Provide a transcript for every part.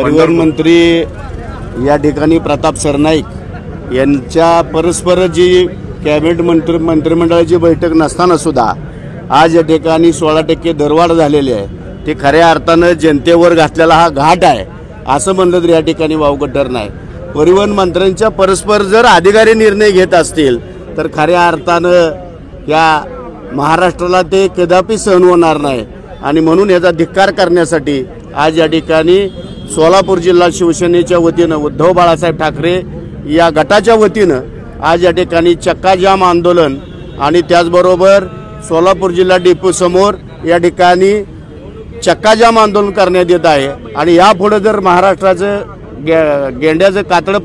परिवहन मंत्री या ठिकाणी प्रताप सरनाईक यांच्या परस्पर जी कॅबिनेट मंत्रिमंडळाची बैठक नसताना सुद्धा आज या ठिकाणी 16% दरवाढ झालेली आहे। ते खऱ्या अर्थानं जनतेवर घातलेला हा घाट आहे असं म्हणलं तर या ठिकाणी वावगं ठरणार नाही। परिवहन मंत्र्यांच्या परस्पर जर अधिकारी निर्णय घेत असतील तर खऱ्या अर्थानं या महाराष्ट्राला ते कदापि सहन होणार नाही आणि म्हणून याचा धिक्कार करण्यासाठी आज या ठिकाणी सोलापूर जिल्हा शिवसेनेच्या वतीनं उद्धव बाळासाहेब ठाकरे या गटाच्या वतीनं आज या ठिकाणी चक्काजाम आंदोलन आणि त्याचबरोबर सोलापूर जिल्हा डेपो समोर या ठिकाणी चक्काजाम आंदोलन करण्यात येत आहे। आणि यापुढे जर महाराष्ट्राचं गेंड्याचं कातडं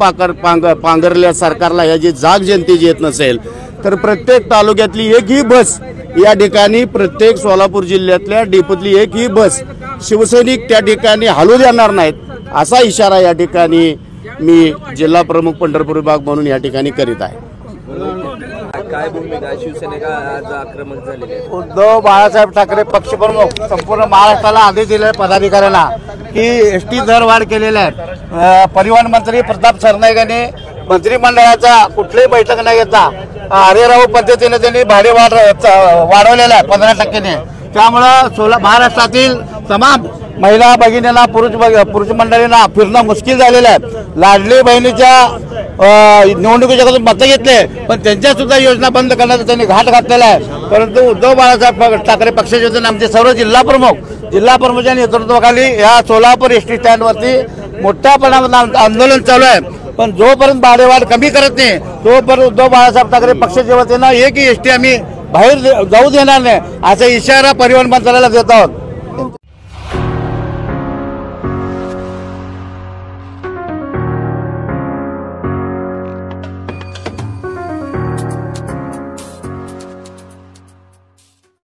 पांघरल्या सरकारला याची जाग जनतेची येत नसेल तर प्रत्येक तालुक्यातली एकही बस या ठिकाणी प्रत्येक सोलापूर जिल्ह्यातल्या डेपोतली एकही बस शिवसैनिक त्या ठिकाणी हलू देणार नाहीत असा इशारा या ठिकाणी मी जिल्हा प्रमुख पंढरपूर विभाग म्हणून या ठिकाणी करीत आहे। काय भूमिका शिवसेनेला आज आक्रमक झालेले उद्धव बाळासाहेब ठाकरे पक्षप्रमुख संपूर्ण महाराष्ट्राला आदेश दिले पदाधिकाऱ्यांना की एसटी दरवाढ केलेल्या आहेत। परिवहन मंत्री प्रताप सरनाईक यांनी मंत्रिमंडळाचा कुठलीही बैठक न घेता हरिराव पद्धतीने त्यांनी भाडे वाढवलेला आहे 15%ने। त्यामुळं महाराष्ट्रातील तमाम महिला भगिनींना पुरुष मंडळींना फिरणं मुश्किल झालेलं आहे। लाडली बहिणीच्या निवडणुकीच्या मतं घेतले पण त्यांच्या सुद्धा योजना बंद करण्याचा त्यांनी घाट घातलेला आहे। परंतु उद्धव बाळासाहेब ठाकरे पक्षाचे वतीने आमचे सर्व जिल्हा प्रमुखांच्या नेतृत्वाखाली या सोलापूर एसटी स्टँडवरती मोठ्या प्रमाणात आंदोलन चालू आहे। पण जोपर्यंत भाडेवाढ कमी करत नाही तोपर्यंत उद्धव बाळासाहेब ठाकरे पक्षाच्या वतीनं एकही एसटी आम्ही बाहेर जाऊ देणार नाही असा इशारा परिवहन मंत्र्याला देत आहोत।